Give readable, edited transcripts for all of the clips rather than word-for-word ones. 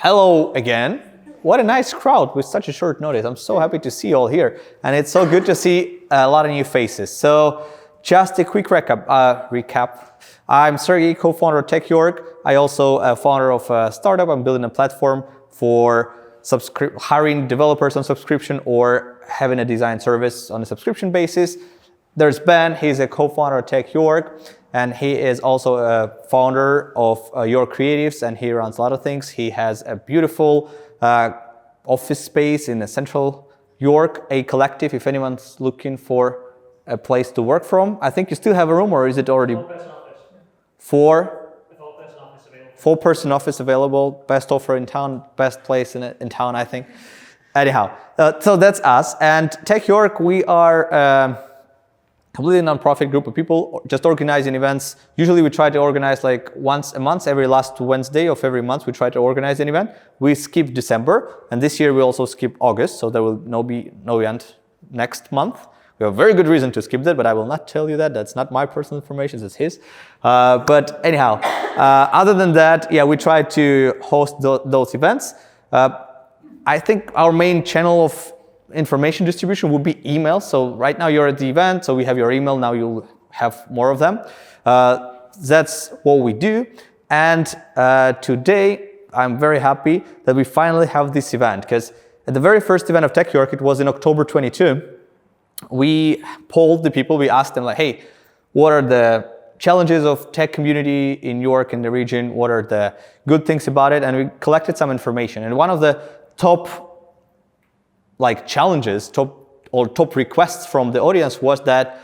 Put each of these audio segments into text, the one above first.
Hello again. What a nice crowd with such a short notice. I'm so happy to see you all here. And it's so good to see a lot of new faces. So just a quick recap. I'm Sergey, co-founder of TechYork. I also a founder of a startup. I'm building a platform for hiring developers on subscription or having a design service on a subscription basis. There's Ben, he's a co-founder of TechYork, and he is also a founder of York Creatives, and he runs a lot of things. He has a beautiful office space in central York, a collective, if anyone's looking for a place to work from. I think you still have a room, or is it already? Four-person office available, best offer in town, best place in town, I think. Anyhow, so that's us. And TechYork, we are completely non-profit group of people just organizing events. Usually we try to organize like once a month, every last Wednesday of every month we try to organize an event. We skip December, and this year we also skip August, so there will be no event next month. We have a very good reason to skip that, but I will not tell you that. That's not my personal information, it's his. But anyhow, other than that, yeah, we try to host those events. I think our main channel of information distribution would be email. So right now you're at the event, so we have your email, now you'll have more of them. That's what we do. And today, I'm very happy that we finally have this event, because at the very first event of TechYork, it was in October 22, we polled the people, we asked them like, hey, what are the challenges of tech community in York and the region? What are the good things about it? And we collected some information. And one of the top challenges, top requests from the audience was that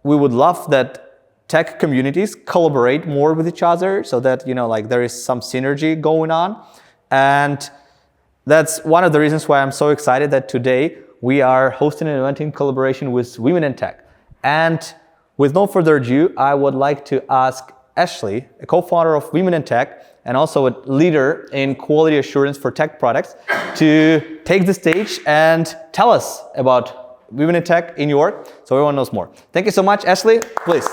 we would love that tech communities collaborate more with each other, so that there is some synergy going on. And that's one of the reasons why I'm so excited that today we are hosting an event in collaboration with Women in Tech. And with no further ado, I would like to ask Ashley, a co-founder of Women in Tech and also a leader in quality assurance for tech products, to take the stage and tell us about Women in Tech in York, so everyone knows more. Thank you so much, Ashley. Please.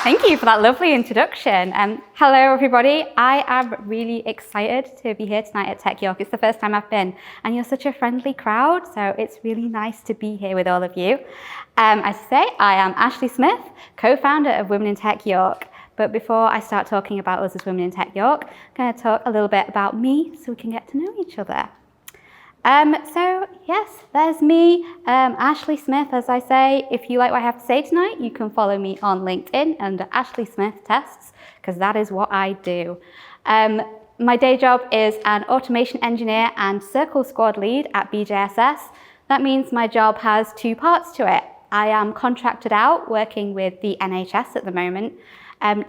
Thank you for that lovely introduction. Hello, everybody. I am really excited to be here tonight at TechYork. It's the first time I've been, and you're such a friendly crowd, so it's really nice to be here with all of you. As I say, I am Ashley Smith, co-founder of Women in Tech York. But before I start talking about us as Women in Tech York, I'm going to talk a little bit about me so we can get to know each other. So yes, there's me, Ashley Smith, as I say. If you like what I have to say tonight, you can follow me on LinkedIn under Ashley Smith Tests, because that is what I do. My day job is an automation engineer and Circle Squad lead at BJSS. That means my job has two parts to it. I am contracted out working with the NHS at the moment,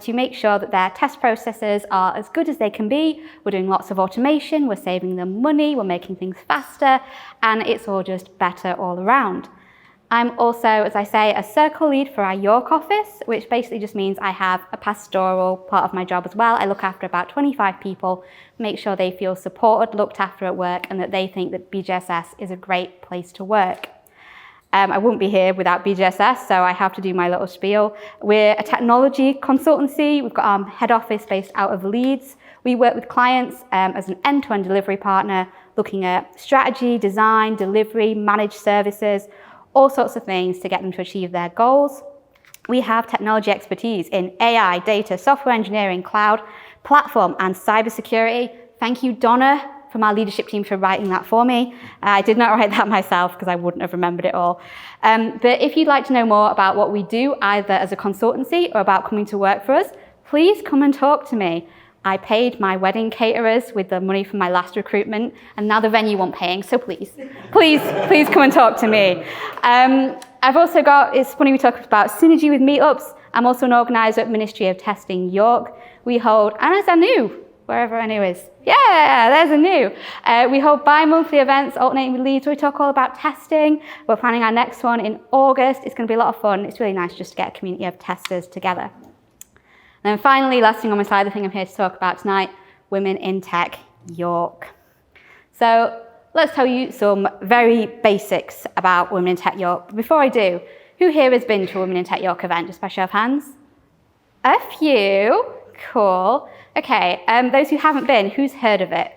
to make sure that their test processes are as good as they can be. We're doing lots of automation, we're saving them money, we're making things faster, and it's all just better all around. I'm also, as I say, a circle lead for our York office, which basically just means I have a pastoral part of my job as well. I look after about 25 people, make sure they feel supported, looked after at work, and that they think that BJSS is a great place to work. I wouldn't be here without BJSS, so I have to do my little spiel. We're a technology consultancy. We've got our head office based out of Leeds. We work with clients as an end-to-end delivery partner, looking at strategy, design, delivery, managed services, all sorts of things to get them to achieve their goals. We have technology expertise in AI, data, software engineering, cloud, platform, and cybersecurity. Thank you, Donna, from our leadership team for writing that for me. I did not write that myself because I wouldn't have remembered it all. But if you'd like to know more about what we do, either as a consultancy or about coming to work for us, please come and talk to me. I paid my wedding caterers with the money from my last recruitment, and now the venue won't paying, so please come and talk to me. I've also got, it's funny we talk about synergy with meetups. I'm also an organiser at Ministry of Testing York. We hold, and as I knew, wherever Anu is. Yeah, there's Anu. We hold bi-monthly events alternating with Leeds where we talk all about testing. We're planning our next one in August. It's going to be a lot of fun. It's really nice just to get a community of testers together. And then finally, last thing on my slide, the thing I'm here to talk about tonight, Women in Tech York. So let's tell you some very basics about Women in Tech York. But before I do, who here has been to a Women in Tech York event? Just by show of hands. A few. cool. Okay, those who haven't been, who's heard of it?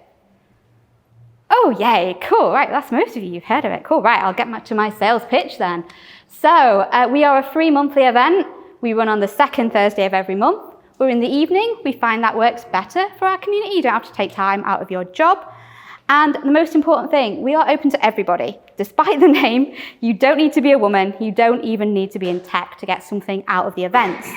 Oh, yay, cool, right, that's most of you, you've heard of it. Cool, right, I'll get back to my sales pitch then. So, we are a free monthly event. We run on the second Thursday of every month. We're in the evening. We find that works better for our community. You don't have to take time out of your job. And the most important thing, we are open to everybody. Despite the name, you don't need to be a woman. You don't even need to be in tech to get something out of the events.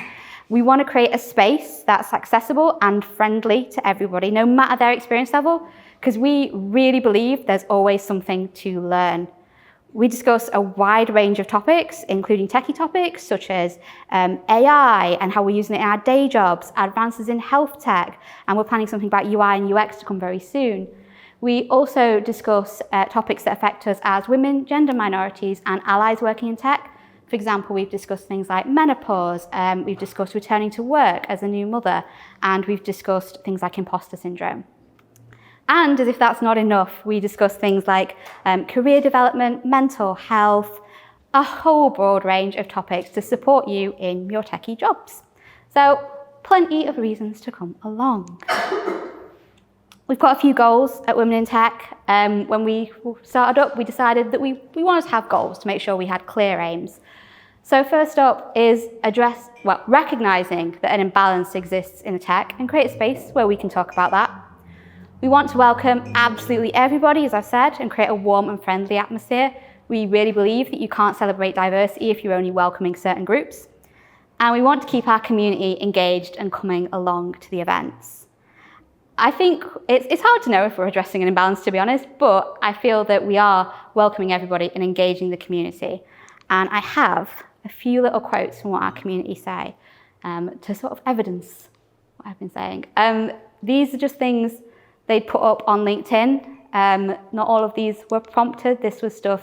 We want to create a space that's accessible and friendly to everybody, no matter their experience level, because we really believe there's always something to learn. We discuss a wide range of topics, including techie topics such as AI and how we're using it in our day jobs, advances in health tech, and we're planning something about UI and UX to come very soon. We also discuss topics that affect us as women, gender minorities, and allies working in tech. For example, we've discussed things like menopause, we've discussed returning to work as a new mother, and we've discussed things like imposter syndrome. And as if that's not enough, we discuss things like career development, mental health, a whole broad range of topics to support you in your techie jobs. So plenty of reasons to come along. We've got a few goals at Women in Tech. When we started up, we decided that we wanted to have goals to make sure we had clear aims. So first up is recognizing that an imbalance exists in the tech and create a space where we can talk about that. We want to welcome absolutely everybody, as I've said, and create a warm and friendly atmosphere. We really believe that you can't celebrate diversity if you're only welcoming certain groups. And we want to keep our community engaged and coming along to the events. I think it's hard to know if we're addressing an imbalance, to be honest, but I feel that we are welcoming everybody and engaging the community. And I have a few little quotes from what our community say to sort of evidence what I've been saying. These are just things they put up on LinkedIn. Not all of these were prompted. This was stuff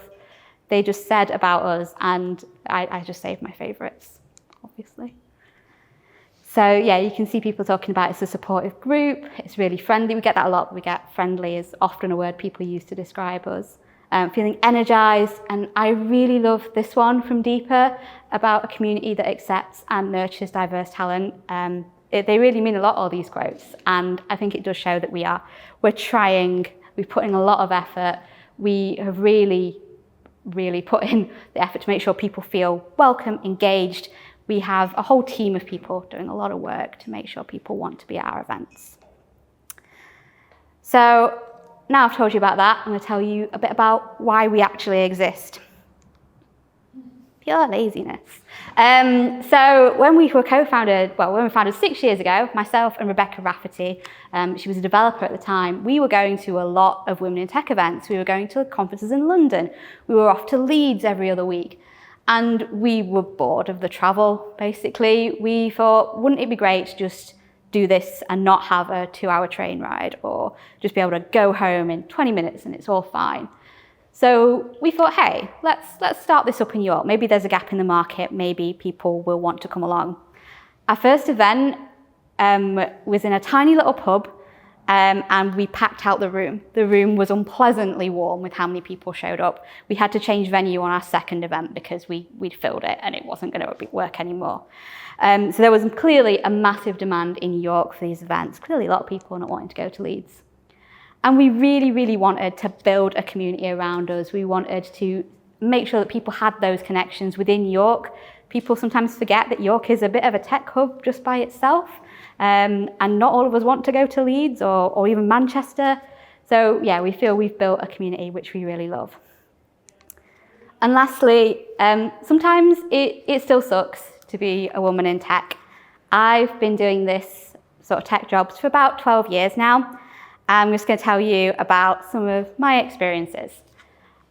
they just said about us, and I just saved my favorites, obviously. So yeah, you can see people talking about it's a supportive group, it's really friendly. We get that a lot. We get friendly is often a word people use to describe us. Feeling energized, and I really love this one from Deepa about a community that accepts and nurtures diverse talent. They really mean a lot, all these quotes, and I think it does show that we're trying, we're putting a lot of effort. We have really put in the effort to make sure people feel welcome, engaged. We have a whole team of people doing a lot of work to make sure people want to be at our events. So now I've told you about that, I'm going to tell you a bit about why we actually exist. Pure laziness. So when we were when we founded 6 years ago, myself and Rebecca Rafferty, she was a developer at the time, we were going to a lot of Women in Tech events. We were going to conferences in London. We were off to Leeds every other week. And we were bored of the travel, basically. We thought, wouldn't it be great to just do this and not have a 2-hour train ride, or just be able to go home in 20 minutes and it's all fine. So we thought, hey, let's start this up in York. Maybe there's a gap in the market. Maybe people will want to come along. Our first event was in a tiny little pub, and we packed out the room. The room was unpleasantly warm with how many people showed up. We had to change venue on our second event because we'd filled it and it wasn't going to work anymore. So there was clearly a massive demand in York for these events. Clearly a lot of people not wanting to go to Leeds. And we really wanted to build a community around us. We wanted to make sure that people had those connections within York. People sometimes forget that York is a bit of a tech hub just by itself. And not all of us want to go to Leeds or even Manchester. So yeah, we feel we've built a community which we really love. And lastly, sometimes it still sucks to be a woman in tech. I've been doing this sort of tech jobs for about 12 years now. I'm just going to tell you about some of my experiences.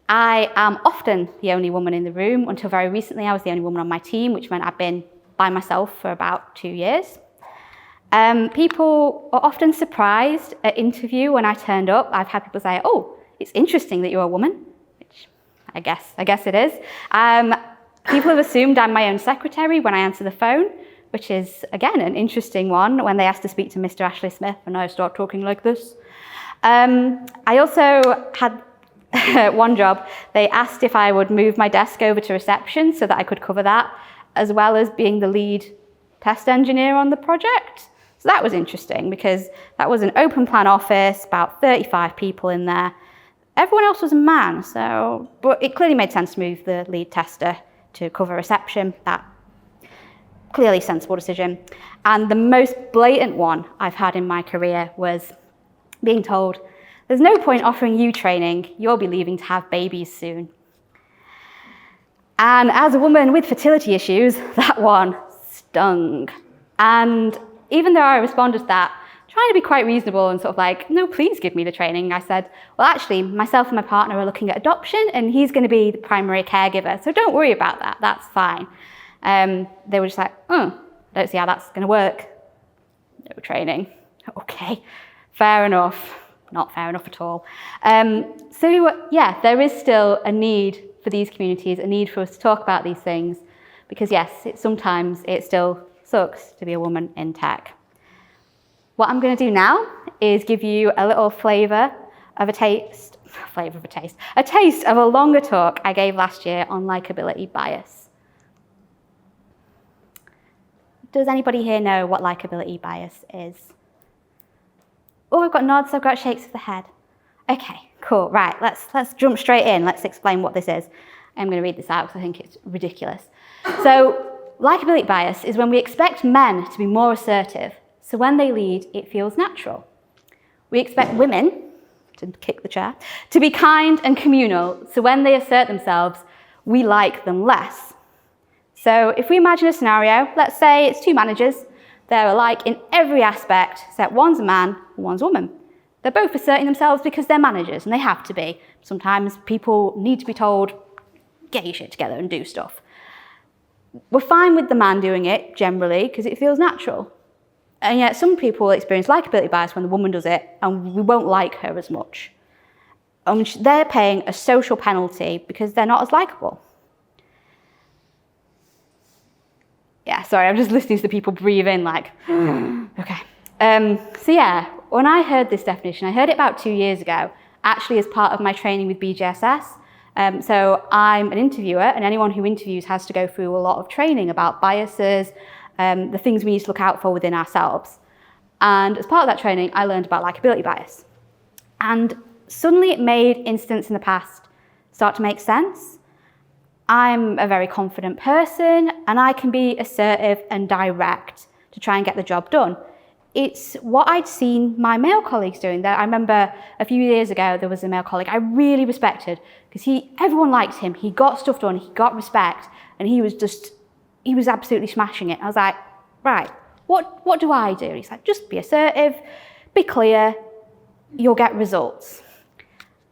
I am often the only woman in the room. Until very recently, I was the only woman on my team, which meant I've been by myself for about 2 years. People are often surprised at interview when I turned up. I've had people say, oh, it's interesting that you're a woman, which I guess it is. People have assumed I'm my own secretary when I answer the phone, which is, again, an interesting one when they ask to speak to Mr. Ashley Smith and I start talking like this. I also had one job. They asked if I would move my desk over to reception so that I could cover that, as well as being the lead test engineer on the project. So that was interesting because that was an open plan office, about 35 people in there. Everyone else was a man, but it clearly made sense to move the lead tester to cover reception. That clearly sensible decision. And the most blatant one I've had in my career was being told, there's no point offering you training, you'll be leaving to have babies soon. And as a woman with fertility issues, that one stung. And even though I responded to that, trying to be quite reasonable and sort of like, no, please give me the training, I said, well, actually, myself and my partner are looking at adoption and he's going to be the primary caregiver, so don't worry about that, that's fine. They were just like, I don't see how that's going to work. No training. Okay, fair enough. Not fair enough at all. So yeah, there is still a need for these communities, a need for us to talk about these things, because yes, sometimes it still sucks to be a woman in tech. What I'm going to do now is give you a little a taste of a longer talk I gave last year on likability bias. Does anybody here know what likability bias is? Oh, I've got nods, I've got shakes of the head. Okay, cool, right, let's jump straight in. Let's explain what this is. I'm going to read this out because I think it's ridiculous. So, likability bias is when we expect men to be more assertive, so when they lead, it feels natural. We expect women, to kick the chair, to be kind and communal, so when they assert themselves, we like them less. So if we imagine a scenario, let's say it's two managers, they're alike in every aspect, except one's a man and one's a woman. They're both asserting themselves because they're managers, and they have to be. Sometimes people need to be told, get your shit together and do stuff. We're fine with the man doing it, generally, because it feels natural. And yet some people experience likability bias when the woman does it, and we won't like her as much. They're paying a social penalty because they're not as likable. Yeah, sorry, I'm just listening to the people breathe in like, okay. So yeah, when I heard this definition, I heard it about 2 years ago, actually as part of my training with BJSS. So I'm an interviewer, and anyone who interviews has to go through a lot of training about biases, the things we need to look out for within ourselves. And as part of that training, I learned about likability bias. And suddenly it made incidents in the past start to make sense. I'm a very confident person, and I can be assertive and direct to try and get the job done. It's what I'd seen my male colleagues doing. I remember a few years ago, there was a male colleague I really respected because everyone liked him. He got stuff done, he got respect, and he was absolutely smashing it. I was like, right, what do I do? He's like, just be assertive, be clear, you'll get results.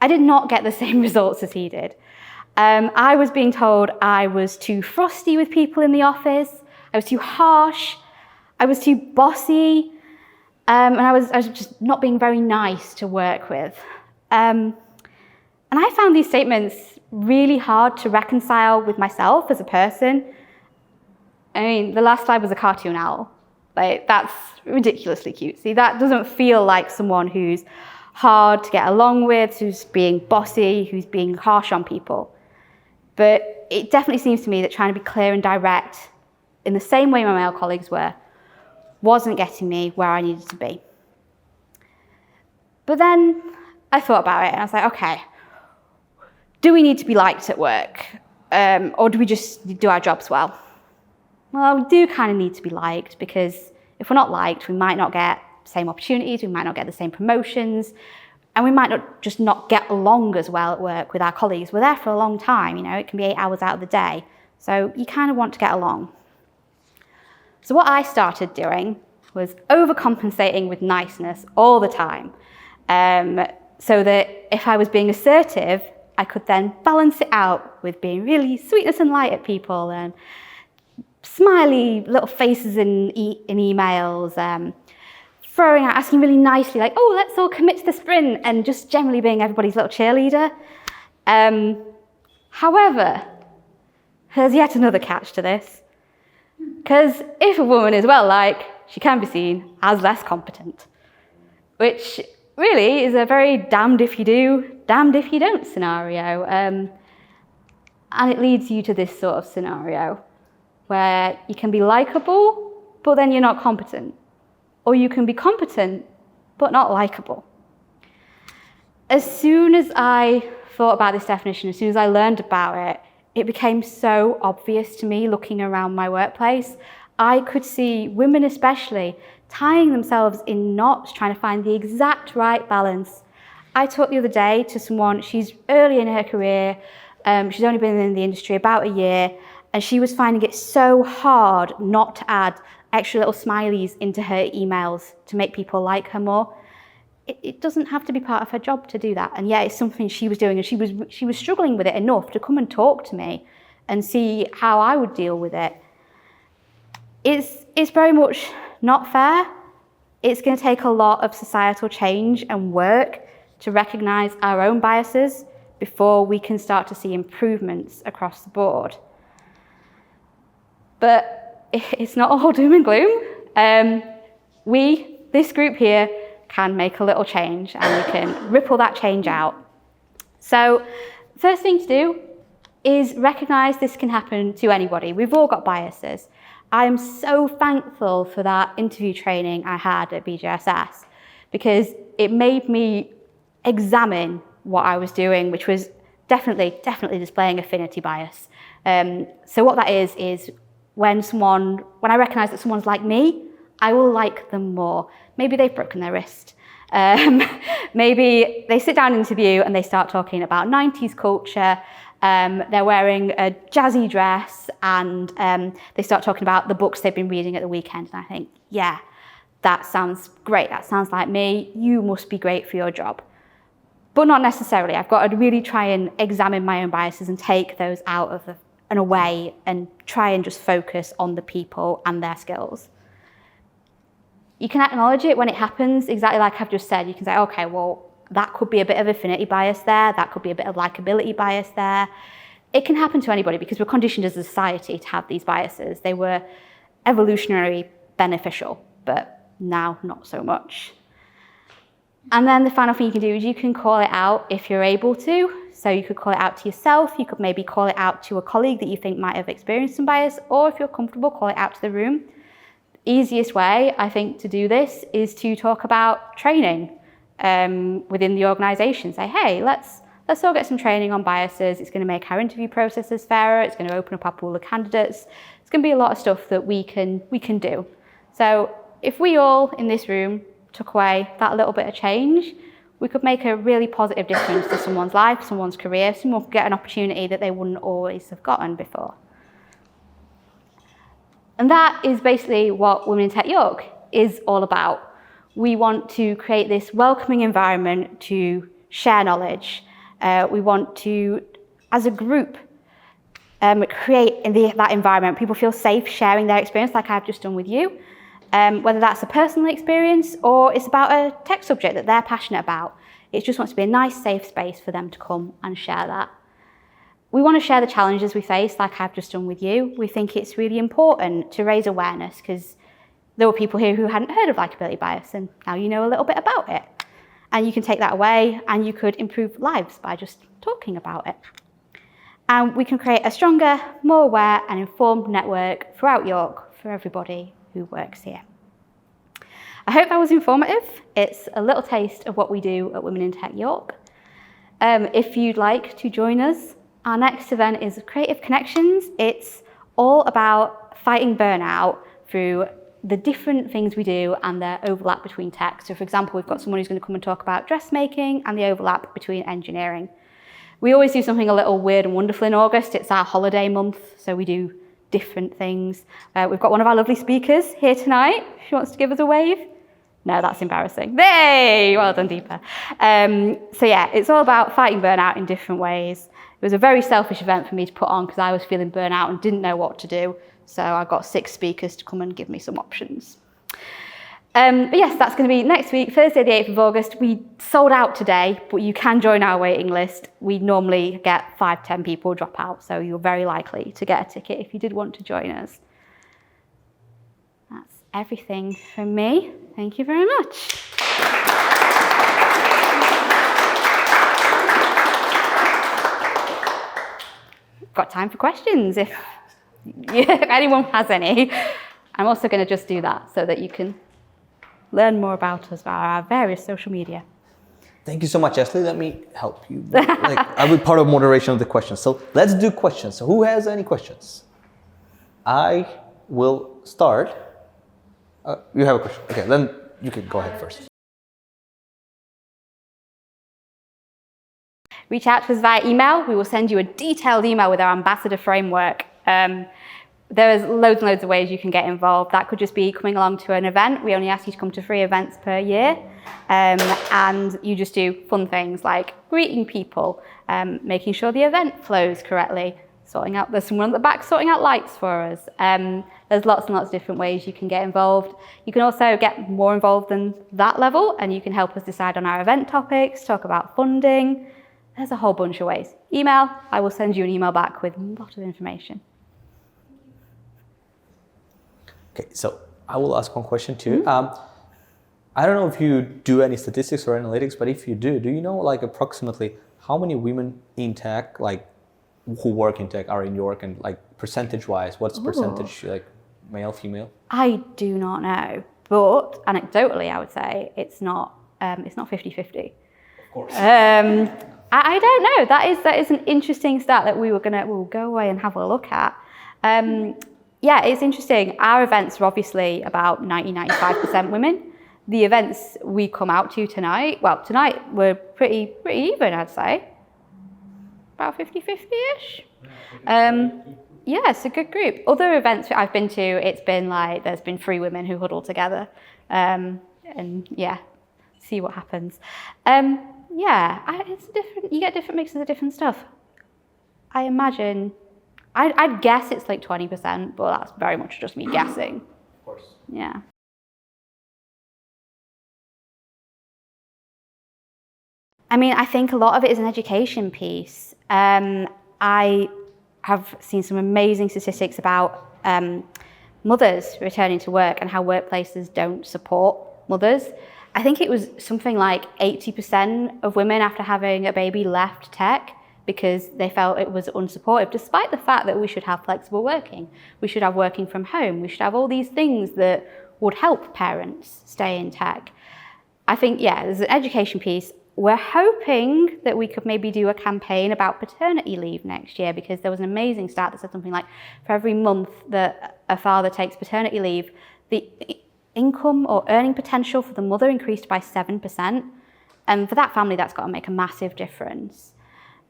I did not get the same results as he did. I was being told I was too frosty with people in the office, I was too harsh, I was too bossy, and I was just not being very nice to work with. And I found these statements really hard to reconcile with myself as a person. I mean, the last slide was a cartoon owl. Like, that's ridiculously cutesy. That doesn't feel like someone who's hard to get along with, who's being bossy, who's being harsh on people. But it definitely seems to me that trying to be clear and direct in the same way my male colleagues were wasn't getting me where I needed to be. But then I thought about it and I was like, okay, do we need to be liked at work? Or do we just do our jobs well? Well, we do kind of need to be liked, because if we're not liked, we might not get the same opportunities, we might not get the same promotions, and we might not get along as well at work with our colleagues. We're there for a long time, it can be 8 hours out of the day. So you kind of want to get along. So what I started doing was overcompensating with niceness all the time. So that if I was being assertive, I could then balance it out with being really sweetness and light at people, and smiley little faces in emails, asking really nicely, like, oh, let's all commit to the sprint, and just generally being everybody's little cheerleader. However, there's yet another catch to this. Because if a woman is well-liked, she can be seen as less competent, which really is a very damned if you do, damned if you don't scenario. And it leads you to this sort of scenario where you can be likable, but then you're not competent. or you can be competent, but not likable. As soon as I thought about this definition, as soon as I learned about it, it became so obvious to me looking around my workplace. I could see women especially tying themselves in knots, trying to find the exact right balance. I talked the other day to someone, she's early in her career, she's only been in the industry about a year, and she was finding it so hard not to add extra little smileys into her emails to make people like her more. It doesn't have to be part of her job to do that. And yet it's something she was doing, and she was struggling with it enough to come and talk to me and see how I would deal with it. It's very much not fair. It's going to take a lot of societal change and work to recognize our own biases before we can start to see improvements across the board. But it's not all doom and gloom. This group here, can make a little change, and we can ripple that change out. So first thing to do is recognize this can happen to anybody. We've all got biases. I'm so thankful for that interview training I had at BJSS, because it made me examine what I was doing, which was definitely displaying affinity bias. So what that is when I recognize that someone's like me, I will like them more. Maybe they've broken their wrist. Maybe they sit down in an interview and they start talking about 90s culture. They're wearing a jazzy dress, and they start talking about the books they've been reading at the weekend. And I think, yeah, that sounds great. That sounds like me. You must be great for your job. But not necessarily. I've got to really try and examine my own biases and take those out and away, and try and just focus on the people and their skills. You can acknowledge it when it happens, exactly like I've just said. You can say, okay, well, that could be a bit of affinity bias there. That could be a bit of likability bias there. It can happen to anybody because we're conditioned as a society to have these biases. They were evolutionarily beneficial, but now not so much. And then the final thing you can do is you can call it out if you're able to. So you could call it out to yourself. You could maybe call it out to a colleague that you think might have experienced some bias, or if you're comfortable, call it out to the room. Easiest way, I think, to do this is to talk about training within the organisation. Say, hey, let's all get some training on biases. It's going to make our interview processes fairer. It's going to open up our pool of candidates. It's going to be a lot of stuff that we can do. So if we all in this room took away that little bit of change, we could make a really positive difference to someone's life, someone's career. Someone could get an opportunity that they wouldn't always have gotten before. And that is basically what Women in Tech York is all about. We want to create this welcoming environment to share knowledge. We want to, as a group, create that environment. People feel safe sharing their experience like I've just done with you, whether that's a personal experience or it's about a tech subject that they're passionate about. It just wants to be a nice, safe space for them to come and share that. We want to share the challenges we face, like I've just done with you. We think it's really important to raise awareness because there were people here who hadn't heard of likability bias, and now you know a little bit about it. And you can take that away, and you could improve lives by just talking about it. And we can create a stronger, more aware and informed network throughout York for everybody who works here. I hope that was informative. It's a little taste of what we do at Women in Tech York. If you'd like to join us, our next event is Creative Connections. It's all about fighting burnout through the different things we do and their overlap between tech. So for example, we've got someone who's going to come and talk about dressmaking and the overlap between engineering. We always do something a little weird and wonderful in August. It's our holiday month, so we do different things. We've got one of our lovely speakers here tonight. She wants to give us a wave. No, that's embarrassing. Hey, well done, Deepa. So yeah, it's all about fighting burnout in different ways. It was a very selfish event for me to put on because I was feeling burnout and didn't know what to do. So I got 6 speakers to come and give me some options. But yes, that's going to be next week, Thursday the 8th of August. We sold out today, but you can join our waiting list. We normally get 5-10 people drop out, so you're very likely to get a ticket if you did want to join us. That's everything from me. Thank you very much. Got time for questions if anyone has any. I'm also going to just do that so that you can learn more about us via our various social media. Thank you so much, Ashley. Let me help you. I'll be part of moderation of the questions. So let's do questions. So who has any questions? I will start. You have a question. Okay, then you can go ahead first. Reach out to us via email. We will send you a detailed email with our ambassador framework. There's loads and loads of ways you can get involved. That could just be coming along to an event. We only ask you to come to 3 events per year. And you just do fun things like greeting people, making sure the event flows correctly, there's someone at the back sorting out lights for us. There's lots and lots of different ways you can get involved. You can also get more involved than that level, and you can help us decide on our event topics, talk about funding. There's a whole bunch of ways. Email, I will send you an email back with a lot of information. Okay, so I will ask one question too. I don't know if you do any statistics or analytics, but if you do you know like approximately how many women in tech, like who work in tech, are in York, and like percentage-wise, what's percentage like male, female? I do not know, but anecdotally, I would say it's not 50-50. Of course. I don't know. That is an interesting stat that we'll go away and have a look at. Yeah, it's interesting. Our events are obviously about 95% women. The events we come out to tonight, we're pretty even, I'd say. About 50-50-ish. Yeah, it's a good group. Other events I've been to, it's been like, there's been 3 women who huddle together. And yeah, see what happens. Yeah, you get different mixes of different stuff. I imagine, I'd guess it's like 20%, but that's very much just me guessing. Of course. Yeah. I mean, I think a lot of it is an education piece. I have seen some amazing statistics about mothers returning to work and how workplaces don't support mothers. I think it was something like 80% of women after having a baby left tech because they felt it was unsupportive, despite the fact that we should have flexible working. We should have working from home. We should have all these things that would help parents stay in tech. I think, yeah, there's an education piece. We're hoping that we could maybe do a campaign about paternity leave next year, because there was an amazing stat that said something like for every month that a father takes paternity leave, the income or earning potential for the mother increased by 7%. And for that family, that's got to make a massive difference.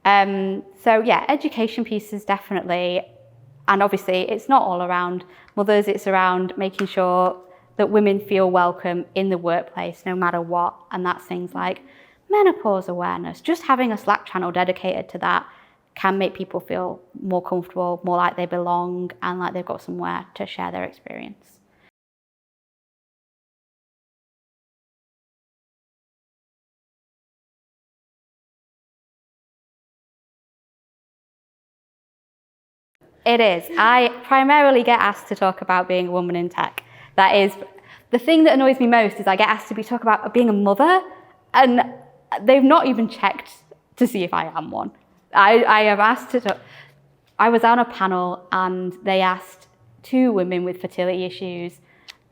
So yeah, education pieces definitely. And obviously it's not all around mothers, it's around making sure that women feel welcome in the workplace no matter what. And that's things like menopause awareness. Just having a Slack channel dedicated to that can make people feel more comfortable, more like they belong, and like they've got somewhere to share their experience. It is. I primarily get asked to talk about being a woman in tech. That is, the thing that annoys me most is I get asked to talk about being a mother, and they've not even checked to see if I am one. I have asked to talk. I was on a panel and they asked 2 women with fertility issues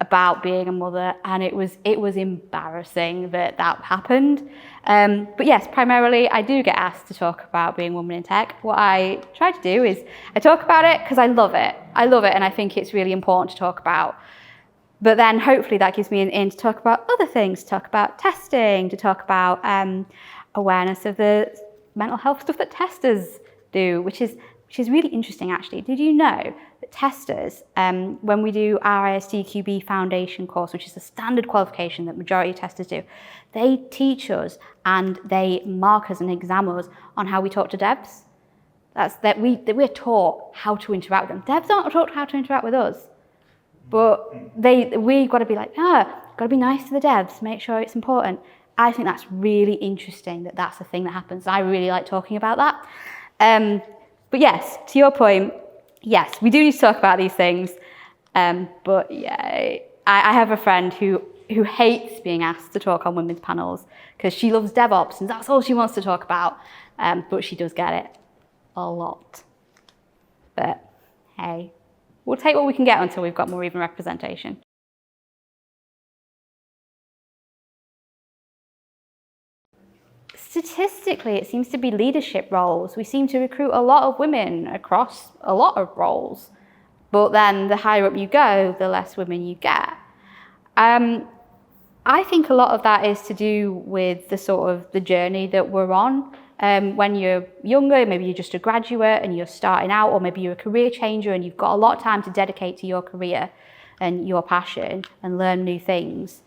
about being a mother, and it was embarrassing that happened. But yes, primarily I do get asked to talk about being a woman in tech. What I try to do is I talk about it because I love it. I love it, and I think it's really important to talk about. But then hopefully that gives me an in to talk about other things, to talk about testing, to talk about awareness of the mental health stuff that testers do, which is really interesting actually. Did you know that testers, when we do our ISTQB foundation course, which is the standard qualification that majority of testers do, they teach us and they mark us and exam us on how we talk to devs. We're taught how to interact with them. Devs aren't taught how to interact with us. But we've got to be like, got to be nice to the devs, make sure it's important. I think that's really interesting that that's the thing that happens. I really like talking about that. But yes, to your point, yes, we do need to talk about these things. But yeah, I have a friend who hates being asked to talk on women's panels because she loves DevOps and that's all she wants to talk about. But she does get it a lot. But hey, we'll take what we can get until we've got more even representation. statistically, it seems to be leadership roles. We seem to recruit a lot of women across a lot of roles, but then the higher up you go, the less women you get. I think a lot of that is to do with the journey that we're on. When you're younger, maybe you're just a graduate and you're starting out, or maybe you're a career changer and you've got a lot of time to dedicate to your career and your passion and learn new things.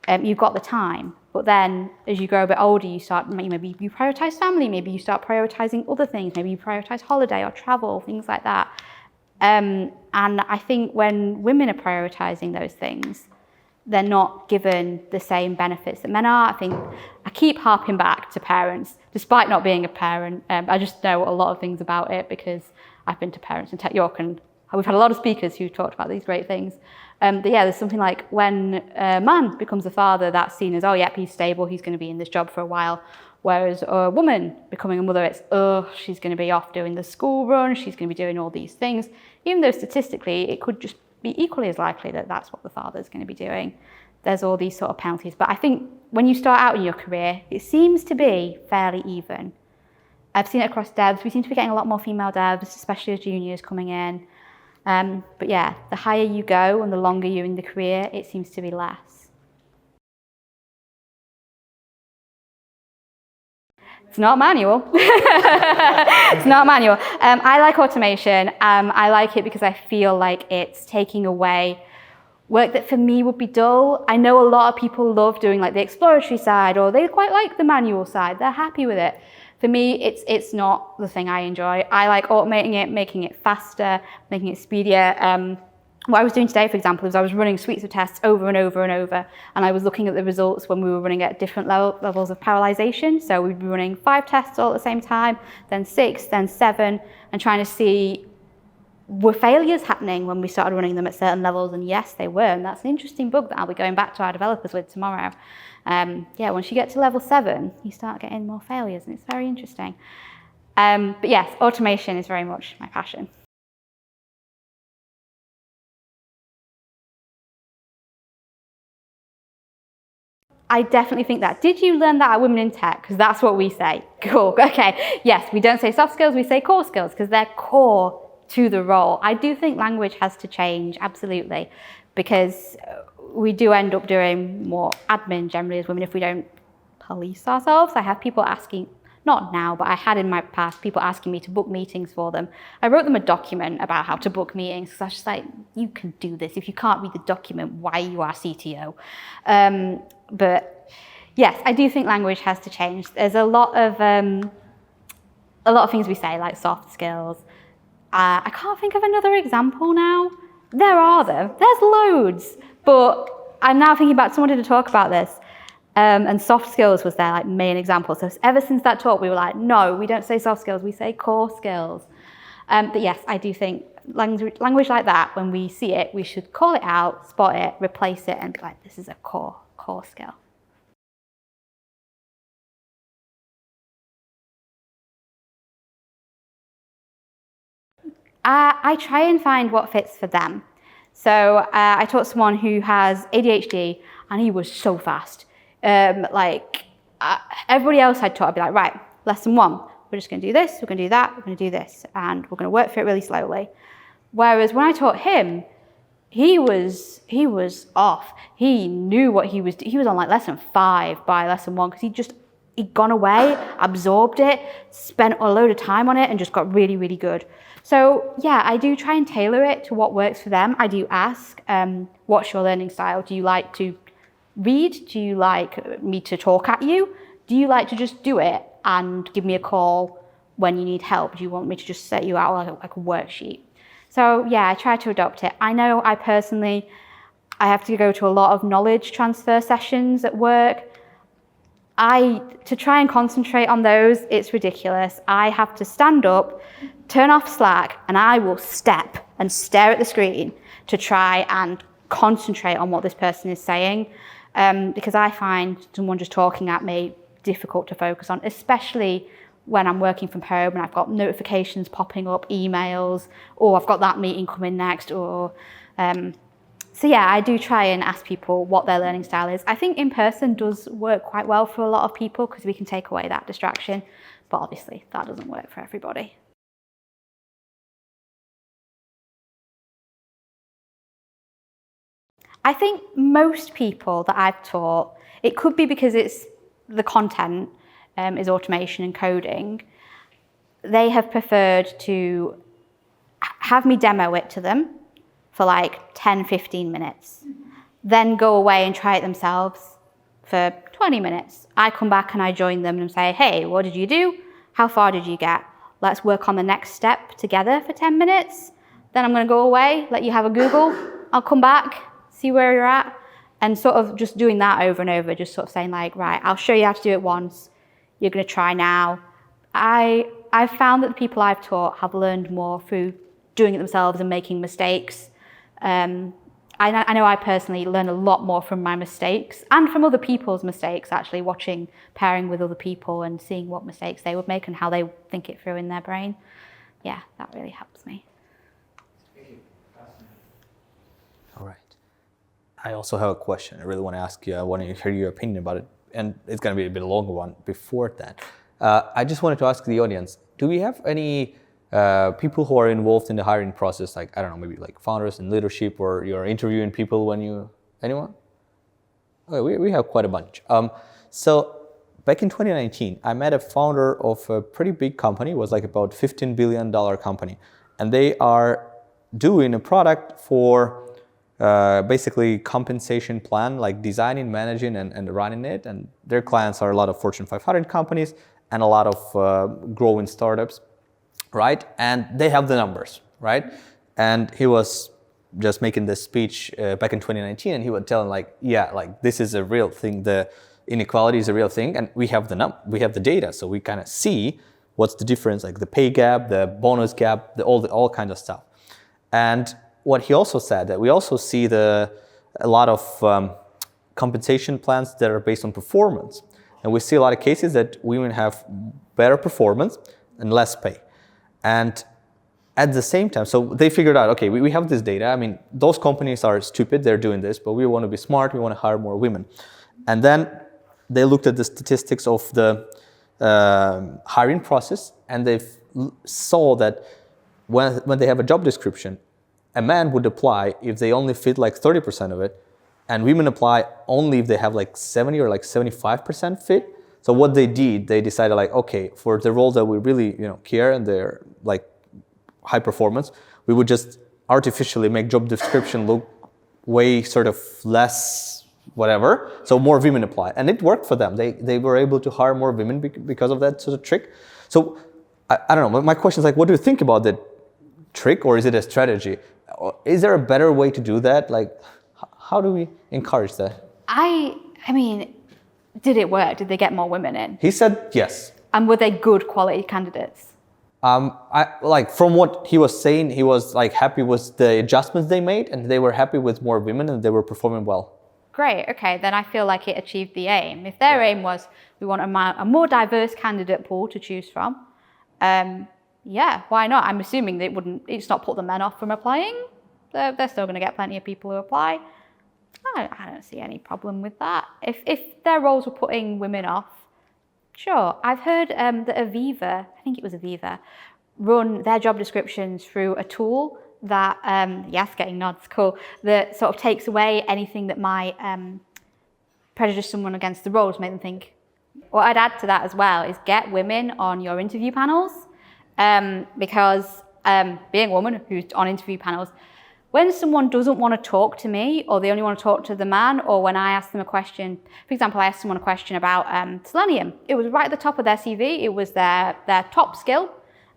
You've got the time. But then as you grow a bit older, maybe you prioritize family, maybe you start prioritizing other things, maybe you prioritize holiday or travel, things like that. And I think when women are prioritizing those things, they're not given the same benefits that men are. I keep harping back to parents, despite not being a parent. I just know a lot of things about it because I've been to Parents in Tech York, and we've had a lot of speakers who talked about these great things. But yeah, there's something like when a man becomes a father, that's seen as, oh, yep, he's stable, he's going to be in this job for a while. Whereas a woman becoming a mother, it's, oh, she's going to be off doing the school run, she's going to be doing all these things. Even though statistically, it could just be equally as likely that that's what the father's going to be doing. There's all these sort of penalties. But I think when you start out in your career, it seems to be fairly even. I've seen it across devs. We seem to be getting a lot more female devs, especially as juniors coming in. But yeah, the higher you go and the longer you're in the career, it seems to be less. It's not manual. It's not manual. I like automation. I like it because I feel like it's taking away work that for me would be dull. I know a lot of people love doing like the exploratory side, or they quite like the manual side. They're happy with it. For me, it's not the thing I enjoy. I like automating it, making it faster, making it speedier. What I was doing today, for example, is I was running suites of tests over and over and over, and I was looking at the results when we were running at different levels of parallelization. So we'd be running 5 tests all at the same time, then 6, then 7, and trying to see, were failures happening when we started running them at certain levels? And yes, they were, and that's an interesting bug that I'll be going back to our developers with tomorrow. Yeah, once you get to level 7, you start getting more failures, and it's very interesting. But yes, automation is very much my passion. I definitely think that. Did you learn that at Women in Tech? Because that's what we say. Cool, okay. Yes, we don't say soft skills, we say core skills, because they're core to the role. I do think language has to change, absolutely, because we do end up doing more admin generally as women if we don't police ourselves. I have people asking, not now, but I had in my past, people asking me to book meetings for them. I wrote them a document about how to book meetings, because I was just like, you can do this. If you can't read the document, why you are CTO? But yes, I do think language has to change. There's a lot of things we say, like soft skills. I can't think of another example now. There are them. There's loads. But I'm now thinking about someone to talk about this. And soft skills was their main example. So ever since that talk, we were like, no, we don't say soft skills, we say core skills. But yes, I do think language like that, when we see it, we should call it out, spot it, replace it, and be like, this is a core skill. I try and find what fits for them. So I taught someone who has ADHD, and he was so fast. Everybody else I'd taught, I'd be like, right, lesson 1, we're just going to do this, we're going to do that, we're going to do this, and we're going to work through it really slowly. Whereas when I taught him, he was off. He knew what he was doing. He was on lesson 5 by lesson 1, because he'd gone away, absorbed it, spent a load of time on it, and just got really, really good. So yeah, I do try and tailor it to what works for them. I do ask, what's your learning style? Do you like to read? Do you like me to talk at you? Do you like to just do it and give me a call when you need help? Do you want me to just set you out like a worksheet? So yeah, I try to adopt it. I know I have to go to a lot of knowledge transfer sessions at work. To try and concentrate on those, it's ridiculous. I have to stand up, turn off Slack, and I will step and stare at the screen to try and concentrate on what this person is saying, because I find someone just talking at me difficult to focus on, especially when I'm working from home and I've got notifications popping up, emails, or I've got that meeting coming next, or So yeah, I do try and ask people what their learning style is. I think in person does work quite well for a lot of people because we can take away that distraction, but obviously that doesn't work for everybody. I think most people that I've taught, it could be because it's the content is automation and coding, they have preferred to have me demo it to them for like 10, 15 minutes, then go away and try it themselves for 20 minutes. I come back and I join them and say, hey, what did you do? How far did you get? Let's work on the next step together for 10 minutes. Then I'm going to go away, let you have a Google. I'll come back, see where you're at, and sort of just doing that over and over, just sort of saying like, right, I'll show you how to do it once. You're going to try now. I've found that the people I've taught have learned more through doing it themselves and making mistakes. I know I personally learn a lot more from my mistakes and from other people's mistakes, actually watching, pairing with other people and seeing what mistakes they would make and how they think it through in their brain. Yeah, that really helps me. All right. I also have a question I really want to ask you. I want to hear your opinion about it. And it's going to be a bit longer one before that. I just wanted to ask the audience, do we have any people who are involved in the hiring process, like, I don't know, maybe like founders in leadership, or you're interviewing people when you, anyone? Okay, we have quite a bunch. So back in 2019, I met a founder of a pretty big company. It was like about $15 billion company. And they are doing a product for basically compensation plan, like designing, managing, and running it. And their clients are a lot of Fortune 500 companies and a lot of growing startups, right? And they have the numbers, right? And he was just making this speech back in 2019, and he was telling like, yeah, like this is a real thing. The inequality is a real thing, and we have the data, so we kind of see what's the difference, like the pay gap, the bonus gap, all kinds of stuff. And what he also said, that we also see a lot of compensation plans that are based on performance. And we see a lot of cases that women have better performance and less pay. And at the same time, so they figured out, okay, we have this data. I mean, those companies are stupid, they're doing this, but we want to be smart, we want to hire more women. And then they looked at the statistics of the hiring process, and they saw that when they have a job description, a man would apply if they only fit like 30% of it, and women apply only if they have like 70 or like 75% fit. So what they did, they decided like, okay, for the roles that we really care and they're like high performance, we would just artificially make job description look way sort of less whatever, so more women apply. And it worked for them. They were able to hire more women because of that sort of trick. So I don't know, my question is like, what do you think about that trick, or is it a strategy? Is there a better way to do that? Like, how do we encourage that? I mean, did it work? Did they get more women in? He said yes. And were they good quality candidates? Like from what he was saying, he was like happy with the adjustments they made, and they were happy with more women, and they were performing well. Great, okay, then I feel like it achieved the aim. If their aim was, we want a more diverse candidate pool to choose from, yeah, why not? I'm assuming that it's not put the men off from applying. They're still going to get plenty of people who apply. I don't see any problem with that. If their roles were putting women off, sure. I've heard that Aviva, I think it was Aviva, run their job descriptions through a tool that, yes, getting nods, cool, that sort of takes away anything that might prejudice someone against the role to make them think. What I'd add to that as well is get women on your interview panels, because being a woman who's on interview panels, when someone doesn't want to talk to me, or they only want to talk to the man, or when I ask them a question, for example, I asked someone a question about selenium. It was right at the top of their CV. It was their top skill.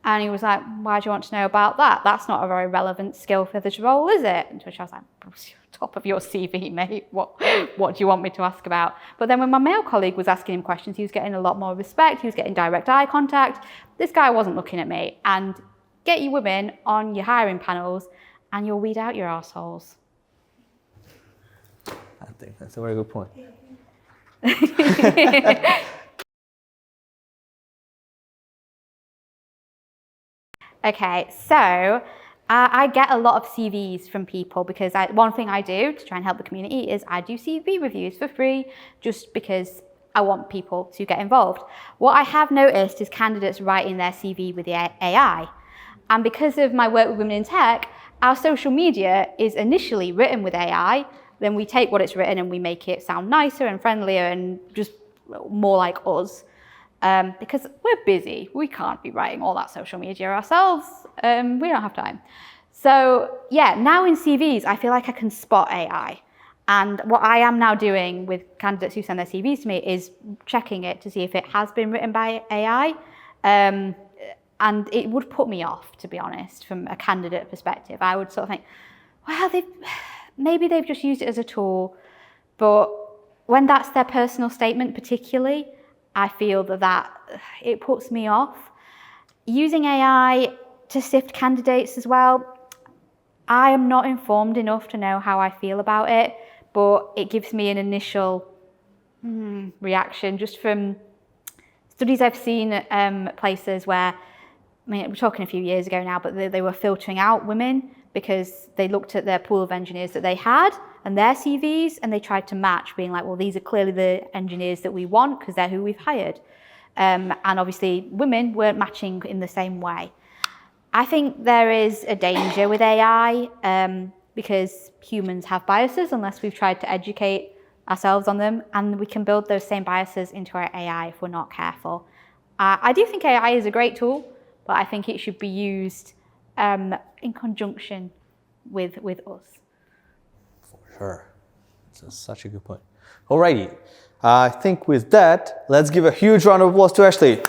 And he was like, why do you want to know about that? That's not a very relevant skill for this role, is it? And which I was like, top of your CV, mate. What do you want me to ask about? But then when my male colleague was asking him questions, he was getting a lot more respect. He was getting direct eye contact. This guy wasn't looking at me. And get your women on your hiring panels, and you'll weed out your arseholes. I think that's a very good point. Okay, so I get a lot of CVs from people because one thing I do to try and help the community is I do CV reviews for free just because I want people to get involved. What I have noticed is candidates writing their CV with the AI. And because of my work with Women in Tech, our social media is initially written with AI, then we take what it's written and we make it sound nicer and friendlier and just more like us. Because we're busy, we can't be writing all that social media ourselves, we don't have time. So yeah, now in CVs, I feel like I can spot AI. And what I am now doing with candidates who send their CVs to me is checking it to see if it has been written by AI. And it would put me off, to be honest, from a candidate perspective. I would sort of think, well, maybe they've just used it as a tool, but when that's their personal statement particularly, I feel that it puts me off. Using AI to sift candidates as well, I am not informed enough to know how I feel about it, but it gives me an initial reaction just from studies I've seen at places where, I mean, we're talking a few years ago now, but they were filtering out women because they looked at their pool of engineers that they had and their CVs, and they tried to match, being like, well, these are clearly the engineers that we want because they're who we've hired. And obviously women weren't matching in the same way. I think there is a danger with AI because humans have biases unless we've tried to educate ourselves on them, and we can build those same biases into our AI if we're not careful. I do think AI is a great tool, but I think it should be used in conjunction with us. For sure. That's such a good point. Alrighty. I think with that, let's give a huge round of applause to Ashley.